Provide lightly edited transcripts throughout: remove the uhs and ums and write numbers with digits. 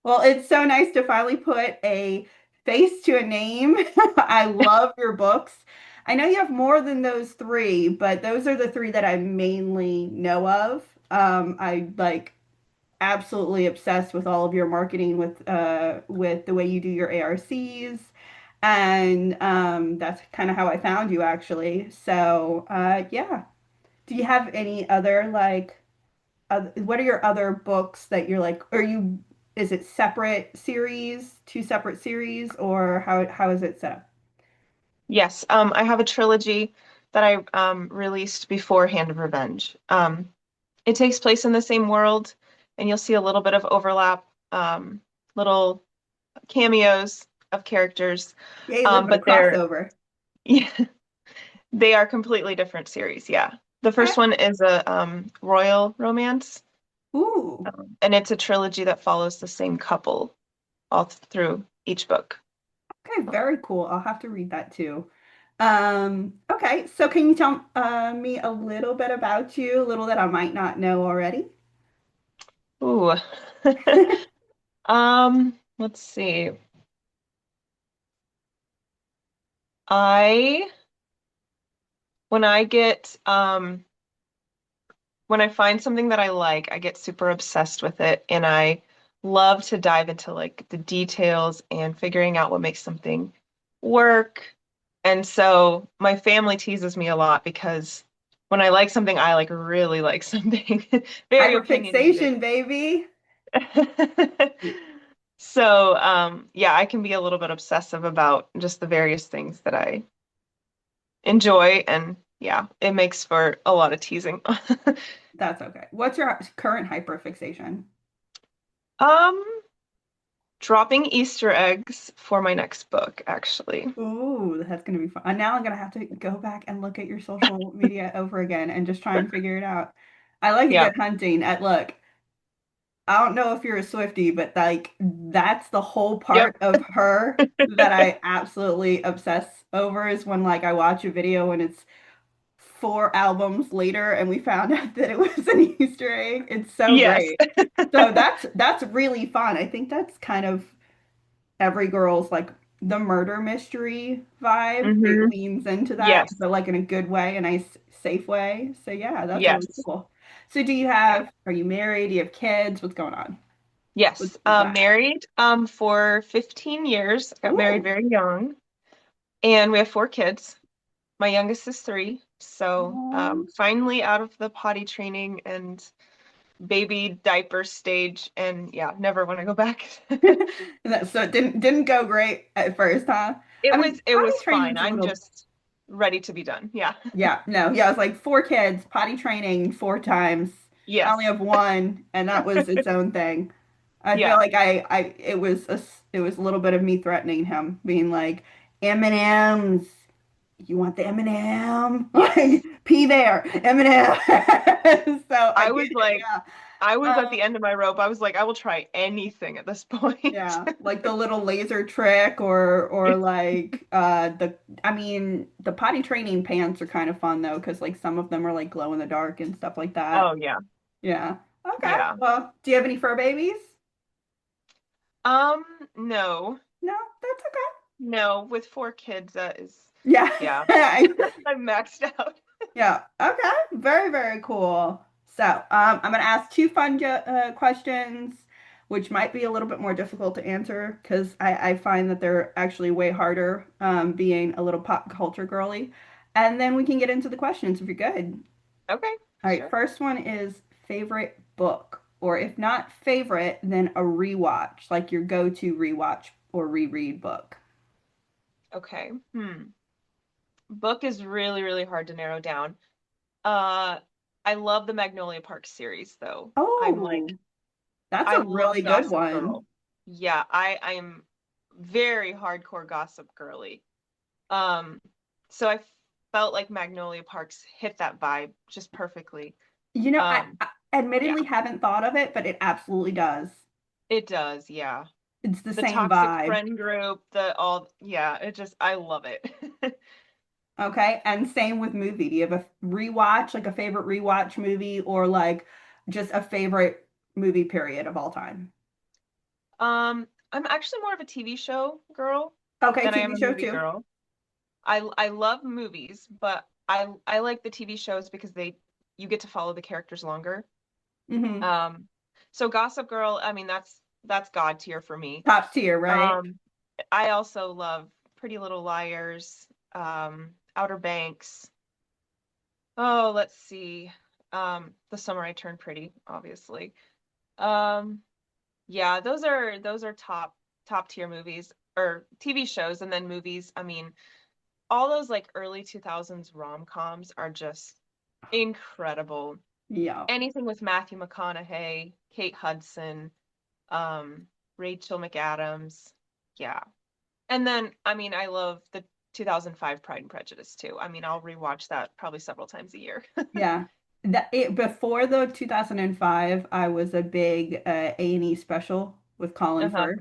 Well, it's so nice to finally put a face to a name. I love your books. I know you have more than those three, but those are the three that I mainly know of. I like absolutely obsessed with all of your marketing with the way you do your ARCs. And that's kind of how I found you actually. So yeah. Do you have any other like what are your other books that you're like, are you, is it separate series, two separate series, or how is it set up? Yes, I have a trilogy that I released before Hand of Revenge. It takes place in the same world, and you'll see a little bit of overlap, little cameos of characters, Yay, a little bit of but they're crossover. yeah, they are completely different series. Yeah, the Okay. first one is a royal romance, Ooh. and it's a trilogy that follows the same couple all through each book. Okay, very cool. I'll have to read that too. Okay, so can you tell me a little bit about you, a little that I might not know already? Ooh. Let's see. I when I get when I find something that I like, I get super obsessed with it and I love to dive into like the details and figuring out what makes something work. And so my family teases me a lot because when I like something, I like really like something. Very opinionated. Hyperfixation, baby. So, yeah, I can be a little bit obsessive about just the various things that I enjoy, and yeah, it makes for a lot of teasing. That's okay. What's your current hyperfixation? Um, Dropping Easter eggs for my next book, actually. Ooh, that's gonna be fun. Now I'm gonna have to go back and look at your social media over again and just try and figure it out. I like a Yeah. good hunting. At look, I don't know if you're a Swiftie, but like that's the whole Yep. part of her that I absolutely obsess over is when like I watch a video and it's 4 albums later and we found out that it was an Easter egg. It's so Yes. great. So that's really fun. I think that's kind of every girl's like the murder mystery vibe. It Hmm. leans into that, Yes. but like in a good way, a nice, safe way. So yeah, that's really Yes. cool. So Yeah. are you married? Do you have kids? What's going on? Yes. What's that? Married for 15 years. I got married Ooh. very young, and we have 4 kids. My youngest is 3, so Aw. finally out of the potty training and baby diaper stage, and yeah, never want to go back. So it didn't go great at first, huh? I mean, It potty was fine. training's a I'm little, just ready to be done. Yeah. yeah, no, yeah, I was like 4 kids, potty training 4 times. I only Yes. have one, and that was its own thing. I feel Yeah. like it was a little bit of me threatening him, being like, M&M's, you want the M&M? Yes. Like, pee there, M&M. So I I get was it, like, yeah. I was at Um, the end of my rope. I was like, I will try anything at this point. yeah, like the little laser trick or like the I mean the potty training pants are kind of fun though because like some of them are like glow in the dark and stuff like that. Oh yeah. Yeah. Okay. Yeah. Well, do you have any fur babies? Um, no. No, that's okay. No, with 4 kids, that is, Yeah. yeah. I'm maxed out. Yeah. Okay. Very, very cool. So, I'm going to ask two fun questions, which might be a little bit more difficult to answer because I find that they're actually way harder, being a little pop culture girly. And then we can get into the questions if you're good. Okay, All right. sure. First one is favorite book, or if not favorite, then a rewatch, like your go-to rewatch or reread book. Okay. Book is really, really hard to narrow down. Uh, I love the Magnolia Park series, though. I'm like, Oh, that's I a love really good Gossip one. Girl. Yeah, I'm very hardcore Gossip Girly. Um, so I felt like Magnolia Parks hit that vibe just perfectly. You know, Um, I yeah, admittedly haven't thought of it, but it absolutely does. it does. Yeah. It's the The same toxic vibe. friend group, yeah, it just, I love it. Okay. And same with movie. Do you have a rewatch, like a favorite rewatch movie, or like just a favorite movie period of all time? I'm actually more of a TV show girl Okay, than I TV am a show movie too. girl. I love movies, but I like the TV shows because they you get to follow the characters longer. Hmm. Um, so Gossip Girl, I mean that's God tier for me. Top tier, right? Um, I also love Pretty Little Liars, Outer Banks. Oh, let's see. The Summer I Turned Pretty, obviously. Um, yeah, those are top tier movies or TV shows and then movies. I mean, all those like early 2000s rom-coms are just incredible. Yeah. Anything with Matthew McConaughey, Kate Hudson, Rachel McAdams. Yeah. And then, I mean, I love the 2005 Pride and Prejudice too. I mean, I'll rewatch that probably several times a year. Yeah. Before the 2005, I was a big A&E special with Colin Uh-huh. Firth.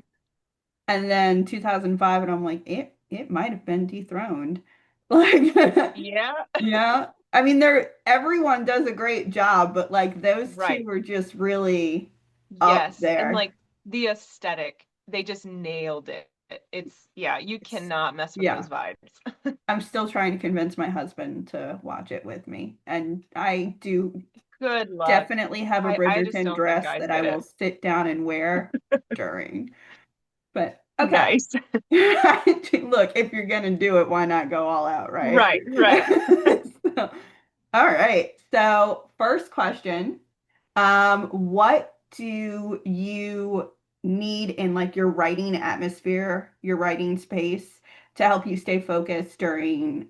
And then 2005, and I'm like, it might have been dethroned. Like, Yeah, yeah. I mean, everyone does a great job, but like those two right. were just really up Yes. And there. like the aesthetic, they just nailed it. It's, yeah, you It's, cannot mess with yeah. those vibes. I'm still trying to convince my husband to watch it with me. And I do Good luck. definitely have a I just Bridgerton don't think dress I'd that I get will it. sit down and wear during. But okay. Nice. Look, if you're gonna do it, why not go all out, right? Right, right. So, all right. So, first question, what do you need in like your writing atmosphere, your writing space to help you stay focused during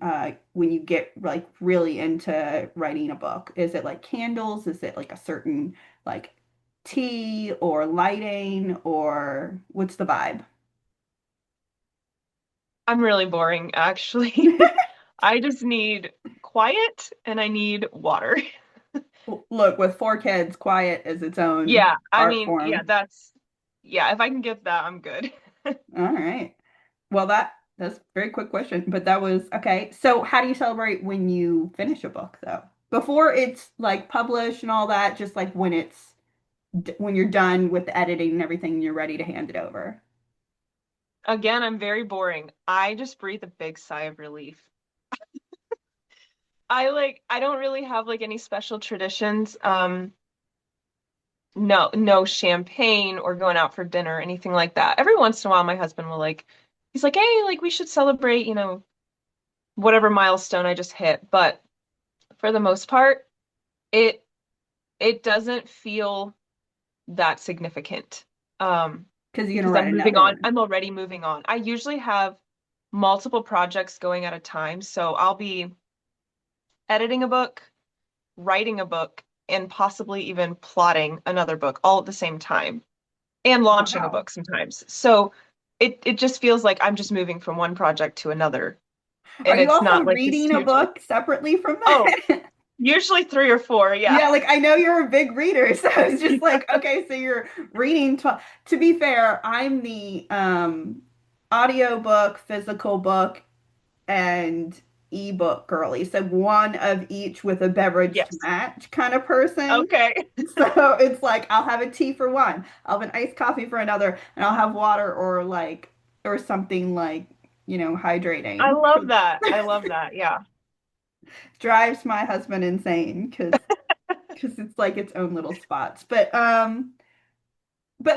when you get like really into writing a book? Is it like candles? Is it like a certain like tea or lighting or what's the vibe? I'm really boring, actually. I just need quiet and I need water. Look, with four kids, quiet is its own Yeah, I art mean, yeah, form. yeah, if I can get that, I'm good. All right. Well, that's a very quick question, but that was okay. So, how do you celebrate when you finish a book, though? Before it's like published and all that, just like when when you're done with the editing and everything, and you're ready to hand it over. Again, I'm very boring. I just breathe a big sigh of relief. I don't really have like any special traditions. No champagne or going out for dinner or anything like that. Every once in a while my husband will like he's like, "Hey, like we should celebrate, whatever milestone I just hit." But for the most part, it it doesn't feel that significant. Because you're gonna Because write I'm moving another on. one. I'm already moving on. I usually have multiple projects going at a time, so I'll be editing a book, writing a book, and possibly even plotting another book all at the same time and launching a Wow. book sometimes. So it just feels like I'm just moving from one project to another. Are And you it's also not like this reading a huge like, book separately from oh, that? usually three or four, yeah. Yeah, like I know you're a big reader, so it's just like, okay, so you're reading 12. To be fair, I'm the audiobook, physical book, and ebook girly. So one of each with a beverage to Yes. match kind of person. Okay. So it's like I'll have a tea for one, I'll have an iced coffee for another, and I'll have water or like or something like, I hydrating. love that. I love that. Yeah. Drives my husband insane because it's like its own little spots. But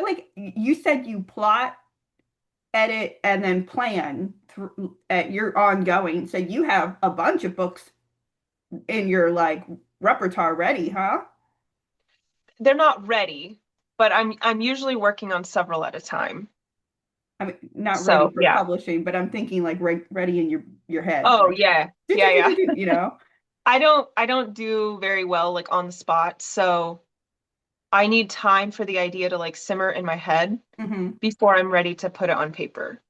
like you said, you plot, edit, and then plan through at your ongoing. So you have a bunch of books in your like repertoire ready, huh? They're not ready, but I'm usually working on several at a time. I mean, not ready So, for yeah. publishing, but I'm thinking like ready in your head, Oh, like yeah. do, do, Yeah, do, yeah. do, do, you know? I don't do very well like on the spot, so I need time for the idea to like simmer in my head Hmm. before I'm ready to put it on paper.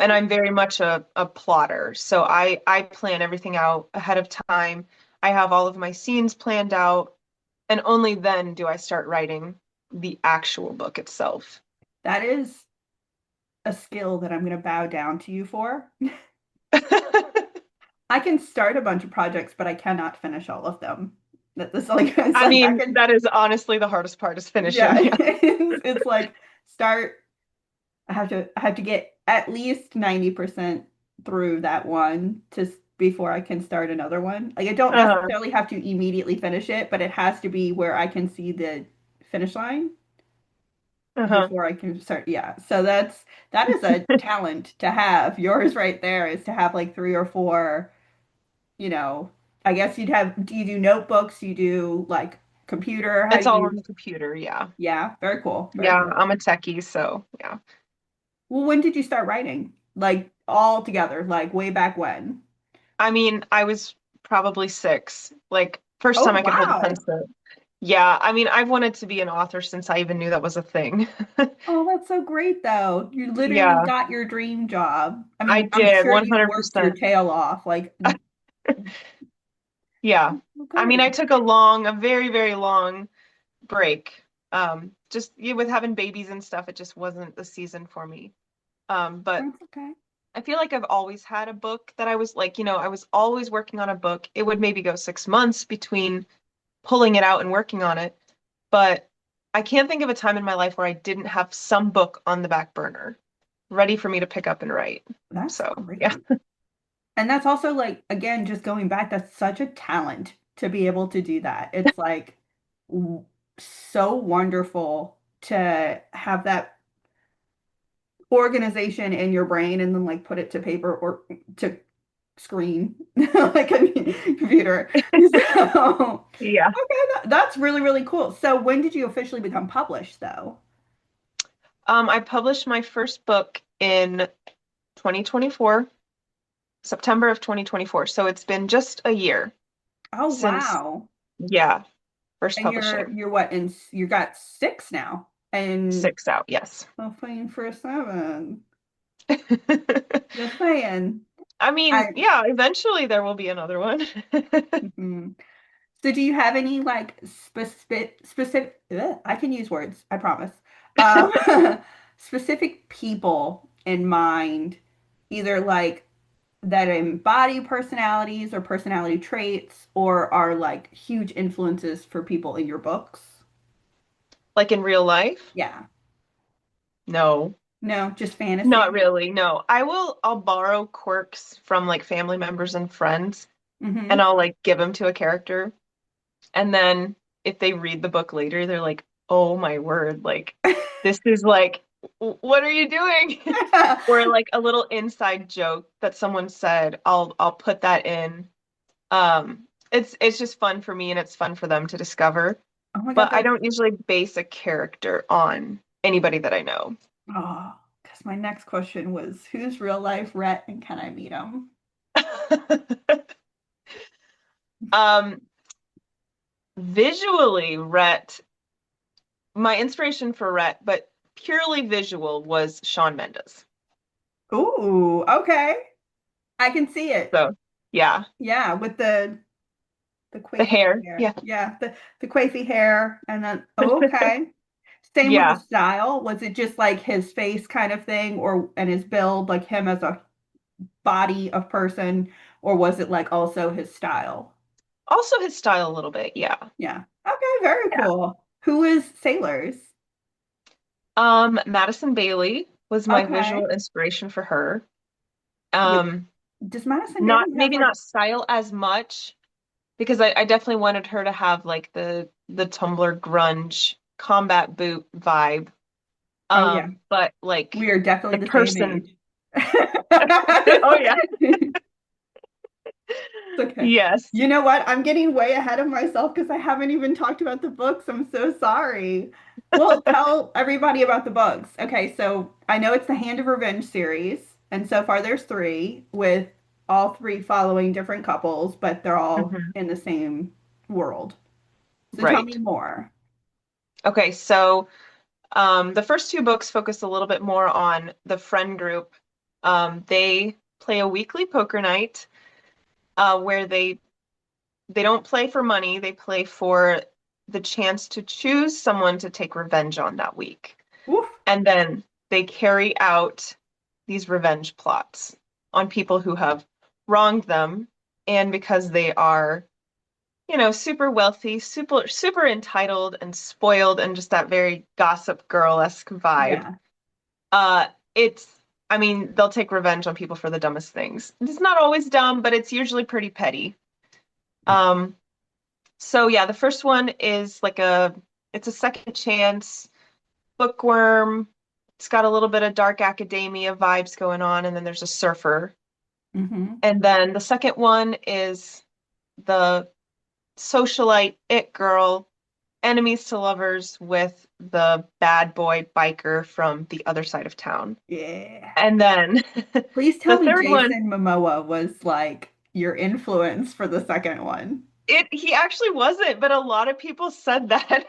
And Okay. I'm very much a plotter, so I plan everything out ahead of time. I have all of my scenes planned out, and only then do I start writing the actual book itself. That is a skill that I'm going to bow down to you for. I can start a bunch of projects, but I cannot finish all of them. That this like it's I like I mean, can that is honestly the hardest part is yeah, finishing. Yeah. it's like start. I have to get at least 90% through that one before I can start another one. Like I don't Uh-huh. necessarily have to immediately finish it, but it has to be where I can see the finish line Uh-huh. before I can start. Yeah. So that is a talent to have. Yours right there is to have like three or four, you know, I guess do you do notebooks? You do like computer? How It's do all on you? the computer, yeah. Yeah, very cool. Very Yeah, cool. I'm a techie, so yeah. Well, when did you start writing? Like all together, like way back when? I mean, I was probably 6. Like first Oh, time I could hold a wow. pencil. Yeah, I mean, I've wanted to be an author since I even knew that was a thing. Oh, that's so great though. You literally Yeah, got your dream job. I I mean, I'm did sure you worked your 100%. tail off. Like, Yeah. oh, I mean, I good. took a very, very long break. Just with having babies and stuff, it just wasn't the season for me. But That's okay. I feel like I've always had a book that I was like, I was always working on a book. It would maybe go 6 months between pulling it out and working on it. But I can't think of a time in my life where I didn't have some book on the back burner, ready for me to pick up and write. That's So, yeah. great. And that's also like, again, just going back, that's such a talent to be able to do that. It's like w so wonderful to have that organization in your brain and then like put it to paper or to screen like a computer. So, Yeah. okay, that's really, really cool. So when did you officially become published though? I published my first book in 2024, September of 2024. So it's been just a year Oh, since, wow. yeah, first And you're publishing. you're what you got six now and 6 out, yes. hoping for seven. Just saying. I mean, I yeah, eventually there will be another one. mhm. So do you have any like specific I can use words, I promise. Um specific people in mind, either like that embody personalities or personality traits or are like huge influences for people in your books? Like in real life? Yeah. No, No, just not fantasy. really. No. I'll borrow quirks from like family members and friends and Mm-hmm. I'll like give them to a character. And then if they read the book later, they're like, "Oh my word, like this is like what are you doing?" Or like a little inside joke that someone said, I'll put that in. It's just fun for me and it's fun for them to discover. Oh my God, But I that's don't usually base a character on anybody that I know. oh, because my next question was who's real life Rhett and can I meet him? Um, Visually, Rhett, my inspiration for Rhett, but purely visual was Shawn Mendes. Ooh, okay. I can see it. So, yeah, Yeah, with the the quaffy hair. hair. Yeah. Yeah, the quaffy hair and then okay. Same with the Yeah. style. Was it just like his face kind of thing or and his build, like him as a body of person, or was it like also his style? Also his style a little bit. Yeah. Yeah. Okay, very Yeah. cool. Who is Sailors? Madison Bailey was my Okay. visual inspiration for her. Wait, Um, does Madison Not Bailey have maybe like not style as much because I definitely wanted her to have like the Tumblr grunge combat boot vibe. oh yeah, But like we are definitely the the same person. age. Oh yeah. It's okay. Yes. You know what? I'm getting way ahead of myself because I haven't even talked about the books. I'm so sorry. Well, tell everybody about the books. Okay, so I know it's the Hand of Revenge series, and so far there's three, with all three following different couples, but they're all Mhm. in the same world. So tell me Right. more. Okay, so the first 2 books focus a little bit more on the friend group. They play a weekly poker night where they don't play for money, they play for the chance to choose someone to take revenge on that week. Oof. And then they carry out these revenge plots on people who have wronged them. And because they are super wealthy, super entitled and spoiled and just that very Gossip Girl-esque vibe. Yeah. Uh, it's, I mean, they'll take revenge on people for the dumbest things. It's not always dumb, but it's usually pretty petty. Um, so yeah, the first one is it's a second chance bookworm. It's got a little bit of dark academia vibes going on, and then there's a surfer. Hmm. And then the second one is the socialite it girl, enemies to lovers with the bad boy biker from the other side of town. Yeah. And then Please tell the me third one, Jason Momoa was like your influence for the second one. he actually wasn't, but a lot of people said that.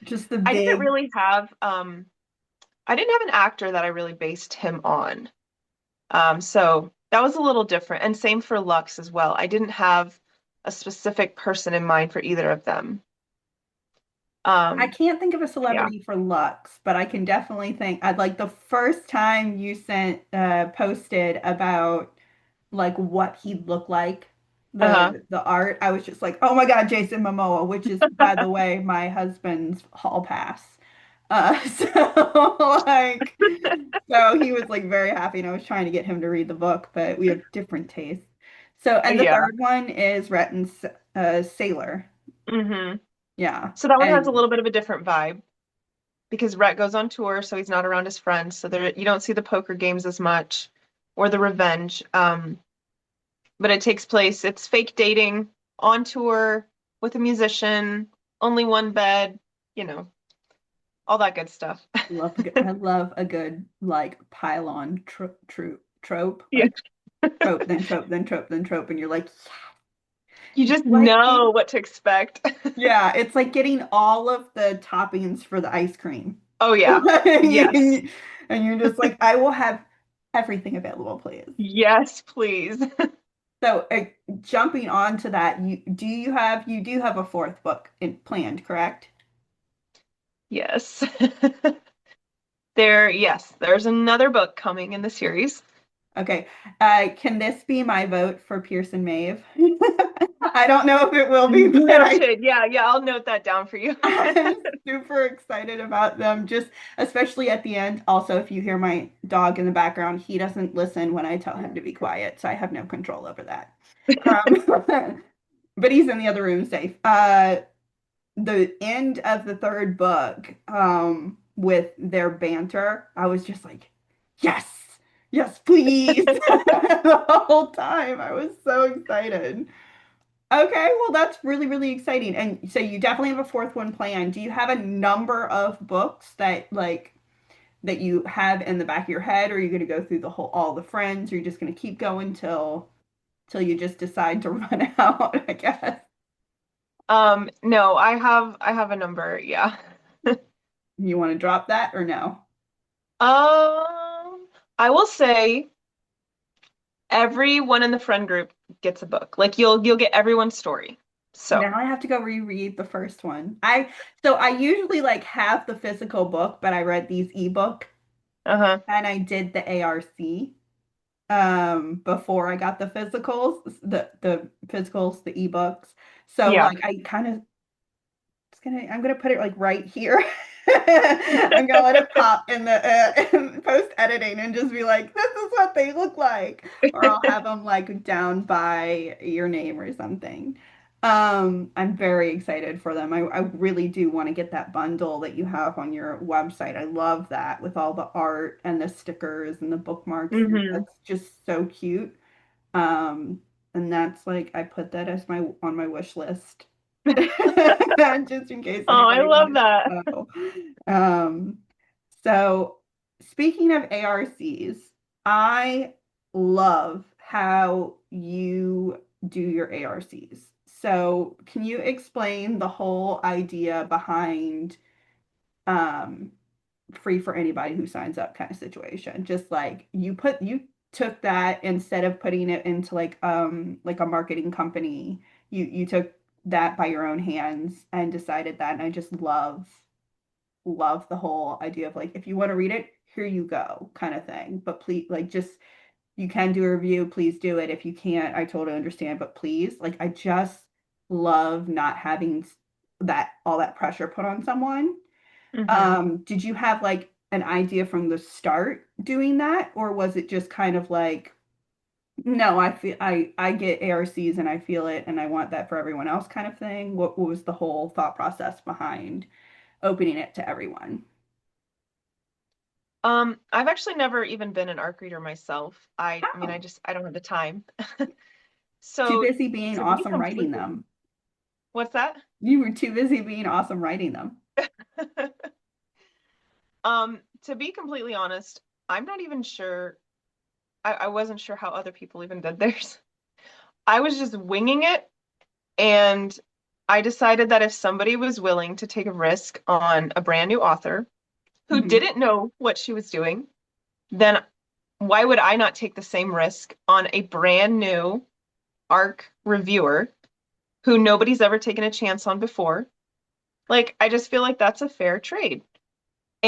Just the I didn't big, really have I didn't have an actor that I really based him on. So that was a little different. And same for Lux as well. I didn't have a specific person in mind for either of them. I Um, can't think of a yeah. celebrity for Lux, but I can definitely think I'd like the first time you posted about like what he looked like, Uh-huh. the art, I was just like, oh my God, Jason Momoa, which is by the way my husband's hall pass. So like so he was like very happy and I was trying to get him to read the book, but we have different tastes. So and the Yeah. third one is Retten's Sailor. Hmm. Yeah. So that one has a And little bit of a different vibe because Rhett goes on tour, so he's not around his friends. So there you don't see the poker games as much or the revenge. But it takes place, it's fake dating on tour with a musician, only one bed, you know, all that good stuff. I love a good like pylon trope, Yeah. like trope, then trope, then trope, then trope, and you're like, You it's just like know what to expect. yeah, it's like getting all of the toppings for the ice cream. Oh yeah. Yes. And you're just like, I will have everything available, please. Yes, please. So, jumping on to that, you do have a fourth book planned, correct? Yes. There's another book coming in the series. Okay. Can this be my vote for Pearson Maeve? I don't know if it will be, but Noted. Yeah, yeah, I'll note that down for you. I'm super excited about them, just especially at the end. Also, if you hear my dog in the background, he doesn't listen when I tell him to be quiet, so I have no control over that. But he's in the other room safe. The end of the third book, with their banter, I was just like, yes, yes, please. The whole time, I was so excited. Okay, well, that's really, really exciting. And so you definitely have a fourth one planned. Do you have a number of books that you have in the back of your head, or are you going to go through the whole all the friends, or are you just going to keep going till you just decide to run out, I guess? No, I have a number, yeah. You want to drop that or no? I will say everyone in the friend group gets a book. Like you'll get everyone's story. So, Now I have to go reread the first one. I usually like have the physical book, but I read these ebook uh-huh. and I did the ARC before I got the physicals, the ebooks. So Yeah. like I kind of I'm gonna put it like right here. I'm gonna let it pop in the post editing and just be like, this is what they look like, or I'll have them like down by your name or something. I'm very excited for them. I really do want to get that bundle that you have on your website. I love that with all the art and the stickers and the bookmarks. Hmm. That's just so cute. Um, and that's like I put that as my on my wish list. Just in case Oh, I anybody love wanted that. to know. Um, so speaking of ARCs, I love how you do your ARCs. So can you explain the whole idea behind um free for anybody who signs up kind of situation? Just like you took that instead of putting it into like a marketing company, you took that by your own hands and decided that, and I just love the whole idea of like if you want to read it, here you go kind of thing. But please like just you can do a review, please do it. If you can't, I totally understand, but please, like I just love not having that all that pressure put on someone. Hmm. Did you have like an idea from the start doing that, or was it just kind of like, no, I get ARCs and I feel it and I want that for everyone else kind of thing? What was the whole thought process behind opening it to everyone? I've actually never even been an ARC reader myself. I mean, Oh, I don't have the time. too So busy being to be awesome writing completely, them. what's that? You were too busy being awesome writing them. To be completely honest, I'm not even sure. I wasn't sure how other people even did theirs. I was just winging it, and I decided that if somebody was willing to take a risk on a brand new author who Mhm. didn't know what she was doing, then why would I not take the same risk on a brand new ARC reviewer who nobody's ever taken a chance on before? Like, I just feel like that's a fair trade.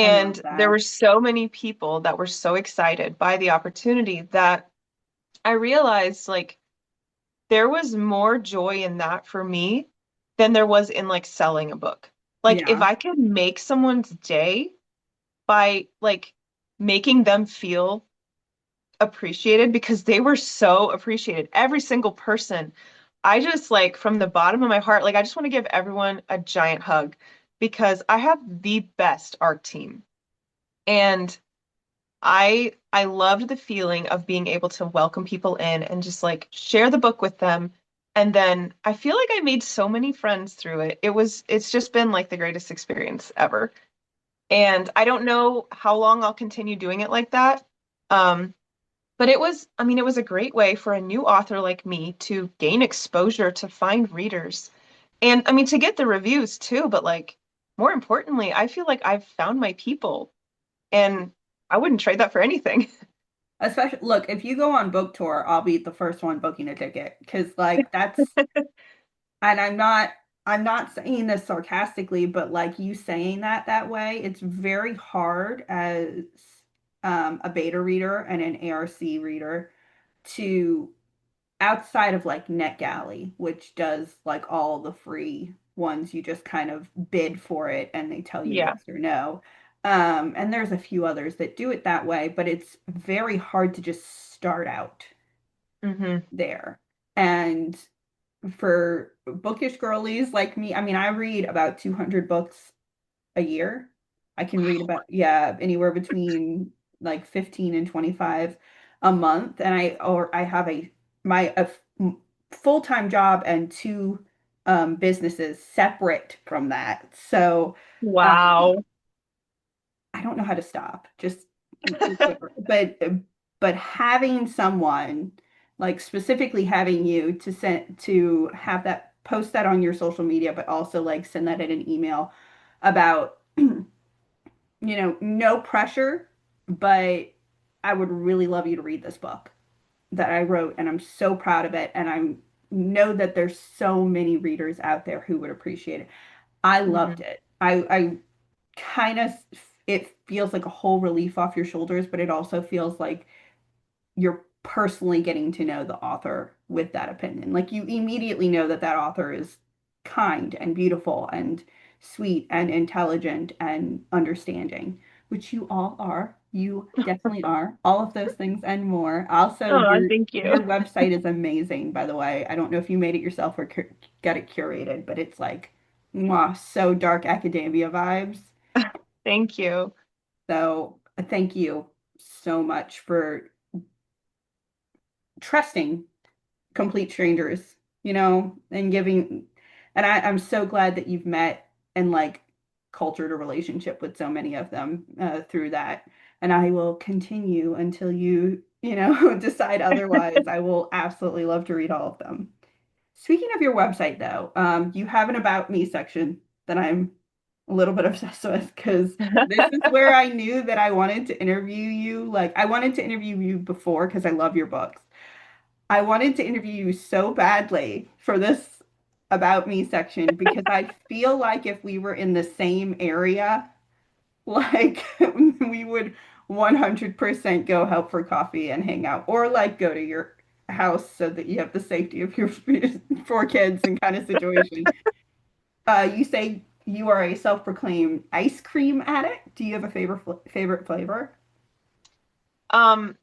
I love And there that. were so many people that were so excited by the opportunity that I realized like there was more joy in that for me than there was in like selling a book. Like if Yeah. I could make someone's day by like making them feel appreciated because they were so appreciated. Every single person. I just like from the bottom of my heart, like I just want to give everyone a giant hug because I have the best art team. And I loved the feeling of being able to welcome people in and just like share the book with them. And then I feel like I made so many friends through it. It's just been like the greatest experience ever. And I don't know how long I'll continue doing it like that. Um, but I mean, it was a great way for a new author like me to gain exposure, to find readers. And I mean, to get the reviews too, but like more importantly, I feel like I've found my people and I wouldn't trade that for anything. Especially, look, if you go on book tour, I'll be the first one booking a ticket because like that's and I'm not saying this sarcastically, but like you saying that way, it's very hard as a beta reader and an ARC reader to outside of like NetGalley, which does like all the free ones, you just kind of bid for it and they tell you Yeah. yes or no. And there's a few others that do it that way, but it's very hard to just start out Hmm. there. And for bookish girlies like me, I mean, I read about 200 books a year. I can read about, yeah, anywhere between like 15 and 25 a month. And I have full-time job and two businesses separate from that. So um, Wow. I don't know how to stop. Just, but, but having someone like specifically having you to send to have that post that on your social media, but also like send that in an email about no pressure, but I would really love you to read this book that I wrote, and I'm so proud of it. And I know that there's so many readers out there who would appreciate it. I loved Hmm. it. I kind of, it feels like a whole relief off your shoulders, but it also feels like you're personally getting to know the author with that opinion. Like you immediately know that that author is kind and beautiful and sweet and intelligent and understanding, which you all are. You definitely are. All of those things and more. Also, Oh, your thank you. your website is amazing, by the way. I don't know if you made it yourself or got it curated, but it's like, mwah, so dark academia vibes. Thank you. So thank you so much for trusting complete strangers, and giving, and I'm so glad that you've met and like cultured a relationship with so many of them through that. And I will continue until decide otherwise. I will absolutely love to read all of them. Speaking of your website, though, you have an About Me section that I'm a little bit obsessed with because this is where I knew that I wanted to interview you. Like, I wanted to interview you before because I love your books. I wanted to interview you so badly for this About Me section because I feel like if we were in the same area, like we would 100% go help for coffee and hang out or like go to your house so that you have the safety of your four kids and kind of situation. You say you are a self-proclaimed ice cream addict. Do you have a favorite flavor? Um,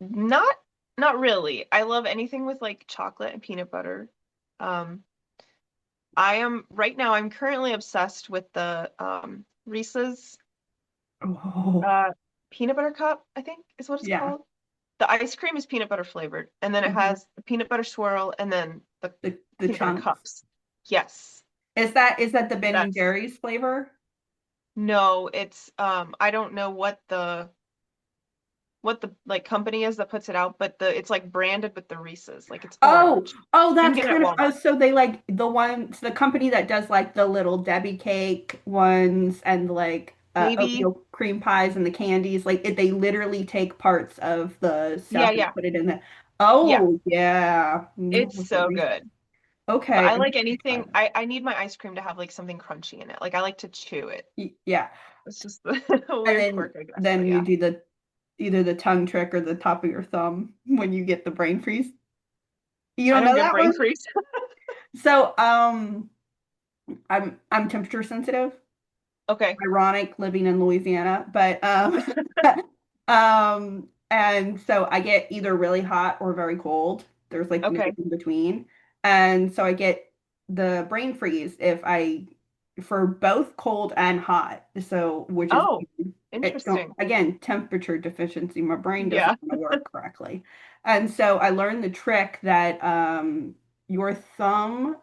not not really. I love anything with like chocolate and peanut butter. Um, I am right now, I'm currently obsessed with the Reese's Oh, uh peanut butter cup, I think is what it's yeah. called. The ice cream is peanut butter flavored, and then it Mhm. has the peanut butter swirl and then the The peanut butter chunks. cups. Yes. Is that the Ben and That's Jerry's flavor? no, it's I don't know what the like company is that puts it out, but the it's like branded with the Reese's. Like it's Oh, orange. oh, You can that's get it at kind of Walmart. so they like the company that does like the little Debbie cake ones and like Maybe. oatmeal cream pies and the candies. Like they literally take parts of the Yeah, stuff and yeah. put it in there. Yeah. Oh, yeah. It's With the so Reese. good. But Okay, I I'm like gonna try anything. that. I need my ice cream to have like something crunchy in it. Like I like to chew it. Yeah. It's just the a And weird then quirk, I guess. then But you yeah. do the either the tongue trick or the top of your thumb when you get the brain freeze. You I don't don't know get that brain one? freeze. So, I'm temperature sensitive. Okay. Ironic living in Louisiana, but and so I get either really hot or very cold. There's like no Okay. in between. And so I get the brain freeze if I for both cold and hot. So which is Oh, it don't interesting. again temperature deficiency. My brain doesn't Yeah. want to work correctly. And so I learned the trick that your thumb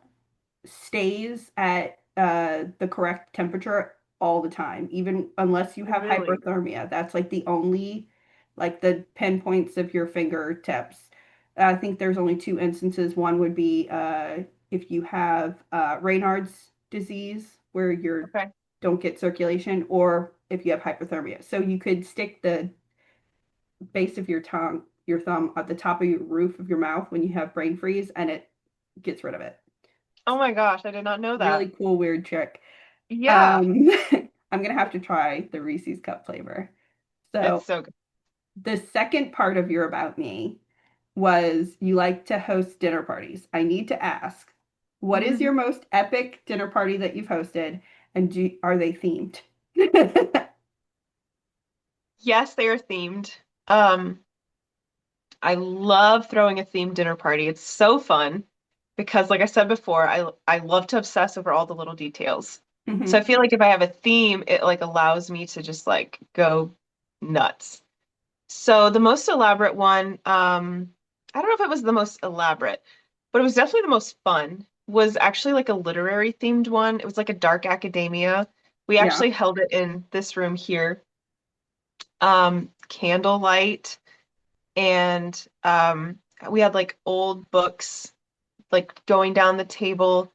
stays at the correct temperature all the time, even unless you have Really? hyperthermia. That's like the only, like the pinpoints of your fingertips. I think there's only two instances. One would be if you have Raynaud's disease, where you Okay. don't get circulation, or if you have hyperthermia. So you could stick the base of your thumb at the top of your roof of your mouth when you have brain freeze, and it gets rid of it. Oh my gosh, I did not know that. Really cool, weird trick. Yeah. Um, I'm gonna have to try the Reese's cup flavor. It's So so good. the second part of your about me was you like to host dinner parties. I need to ask, what is your most epic dinner party that you've hosted, and are they themed? Yes, they are themed. Um, I love throwing a themed dinner party. It's so fun because, like I said before, I love to obsess over all the little details. So I Hmm. feel like if I have a theme, it like allows me to just like go nuts. So the most elaborate one, I don't know if it was the most elaborate, but it was definitely the most fun, was actually like a literary themed one. It was like a dark academia. We Yeah. actually held it in this room here. Candlelight and we had like old books like going down the table.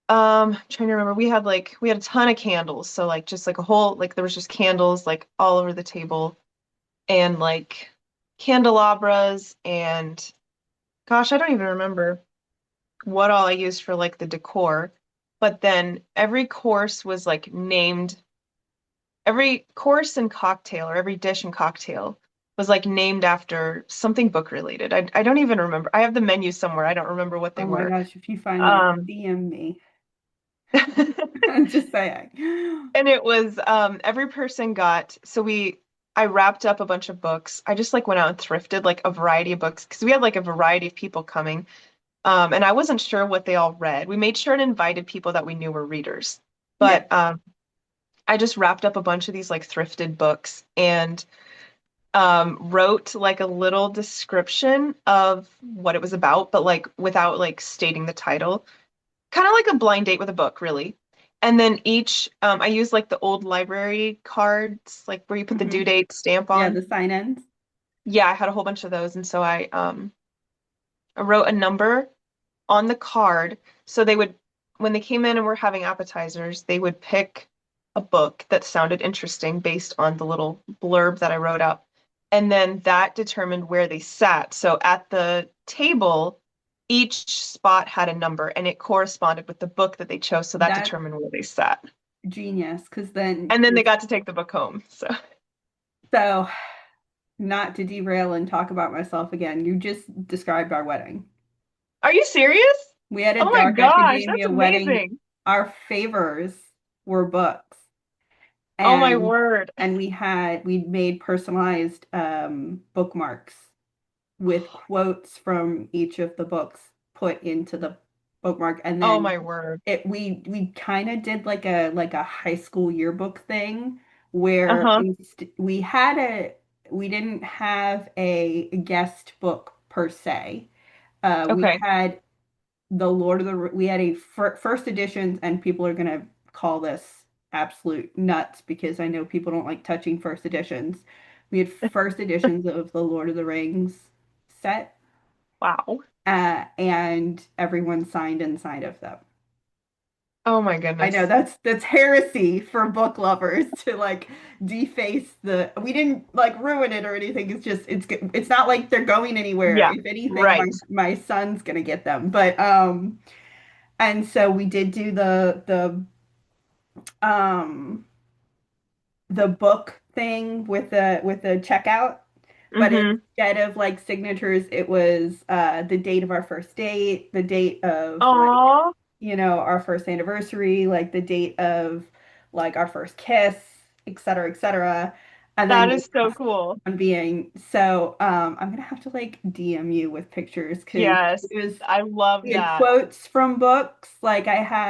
I'm trying to remember. We had a ton of candles, so like just like a whole like there was just candles like all over the table and like candelabras and gosh, I don't even remember what all I used for like the decor. But then every course and cocktail or every dish and cocktail was like named after something book related. I don't even remember. I have the menu somewhere. I don't remember what they Oh my were. gosh, if you find that, Um, DM me. and I'm just saying. it was every person got so we I wrapped up a bunch of books. I just like went out and thrifted like a variety of books because we had like a variety of people coming. And I wasn't sure what they all read. We made sure and invited people that we knew were readers. Yeah, But I just wrapped up a bunch of these like thrifted books and wrote like a little description of what it was about, but like without like stating the title. Kind of like a blind date with a book, really. And then I used like the old library cards, like where you put the hmm due date stamp yeah, on. the sign-ins. Yeah, I had a whole bunch of those. And so I wrote a number on the card. So when they came in and were having appetizers, they would pick a book that sounded interesting based on the little blurb that I wrote up. And then that determined where they sat. So at the table, each spot had a number and it corresponded with the book that they chose. So that That's determined where they sat. genius, because then And then they got to take the book home. So so. not to derail and talk about myself again, you just described our wedding. Are you serious? We had a Oh my dark gosh, that's academia wedding. amazing. Our favors were books. Oh my And word. we'd made personalized bookmarks with quotes from each of the books put into the bookmark. And Oh then my word. we kind of did like a high school yearbook thing where Uh-huh. we didn't have a guest book per se. We Okay. had the Lord of the we had a first editions, and people are gonna call this absolute nuts because I know people don't like touching first editions. We had first editions of the Lord of the Rings set, Wow. and everyone signed inside of them. Oh my I know goodness. that's heresy for book lovers to like deface the. We didn't like ruin it or anything. It's just it's not like they're going anywhere. Yeah. If anything, my Right. my son's gonna get them. But and so we did do um the book thing with the checkout, but Mm-hmm. instead of like signatures, it was the date of our first date, the date of like, Aw, our first anniversary, like the date of like our first kiss, et cetera, et cetera. And then that the is so last cool. one being so I'm gonna have to like DM you with pictures because Yes. it was I love we had that. quotes from books. Like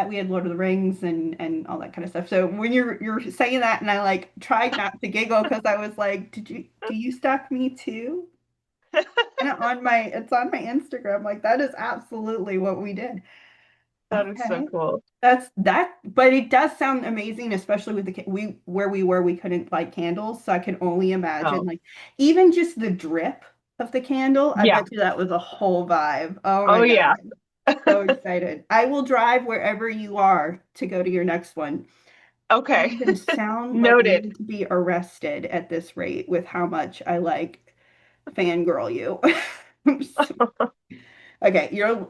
we had Lord of the Rings and all that kind of stuff. So when you're saying that, and I like tried not to giggle because I was like, do you stalk me too? And it's on my Instagram. Like that is absolutely what we did. That is so Okay. cool. That's that, but it does sound amazing, especially with we where we were, we couldn't light candles, so I can only imagine Oh, like even just the drip of the candle. I yeah. bet you that was a whole vibe. Oh Oh my yeah. God. So excited. I will drive wherever you are to go to your next one. You Okay. even sound like I Noted. need to be arrested at this rate with how much I like fangirl you. Okay, your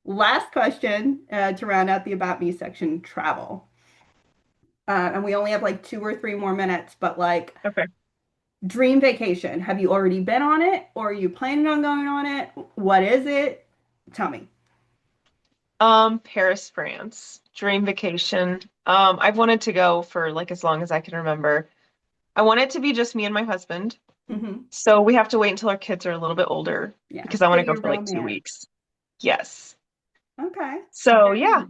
last question to round out the About Me section, travel. And we only have like 2 or 3 more minutes, but like Okay. dream vacation. Have you already been on it or are you planning on going on it? What is it? Tell me. Paris, France. Dream vacation. I've wanted to go for like as long as I can remember. I want it to be just me and my husband. Hmm. So we have to wait until our kids are a little bit older Yeah, because I want to city go of for like two romance. weeks. Yes. Okay. So Very yeah, nice.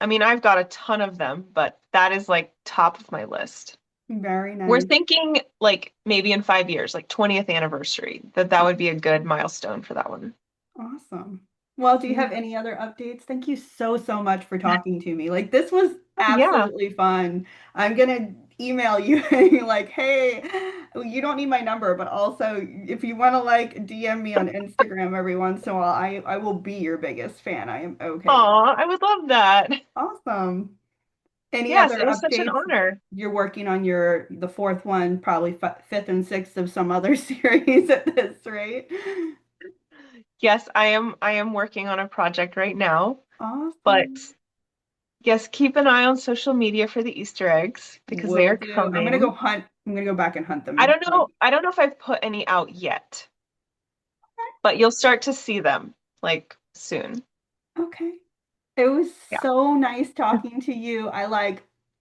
I mean, I've got a ton of them, but that is like top of my list. Very We're nice. thinking like maybe in 5 years, like 20th anniversary, that would be a good milestone for that one. Awesome. Well, do you Yeah. have any other updates? Thank you so, so much for talking to me. Like, this was Oh, yeah. absolutely fun. I'm gonna email you and be like, hey, you don't need my number, but also if you want to like DM me on Instagram every once in a while, I will be your biggest fan. I am okay with Aw, I would love that. awesome. Any Yes, other it was such an updates? honor. You're working on the fourth one, probably fifth and sixth of some other series at this rate. Yes, I am working on a project right now, but Awesome. yes, keep an eye on social media for the Easter eggs because they Will are do. I'm gonna go coming. hunt. I'm gonna go back and hunt them. Like, I don't know if I've put any out yet, but you'll start to see them like soon. okay. It was Yeah. so nice talking to you.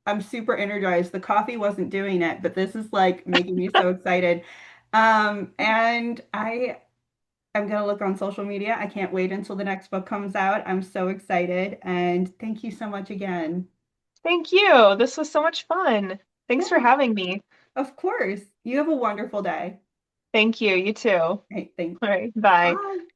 I'm super energized. The coffee wasn't doing it, but this is like making me so excited. And I'm gonna look on social media. I can't wait until the next book comes out. I'm so excited. And thank you so much again. Thank you. This was so much fun. Thanks for Yeah, having me. of course. You have a wonderful day. Thank you. You too. All Hey, thanks. right. Bye. Bye.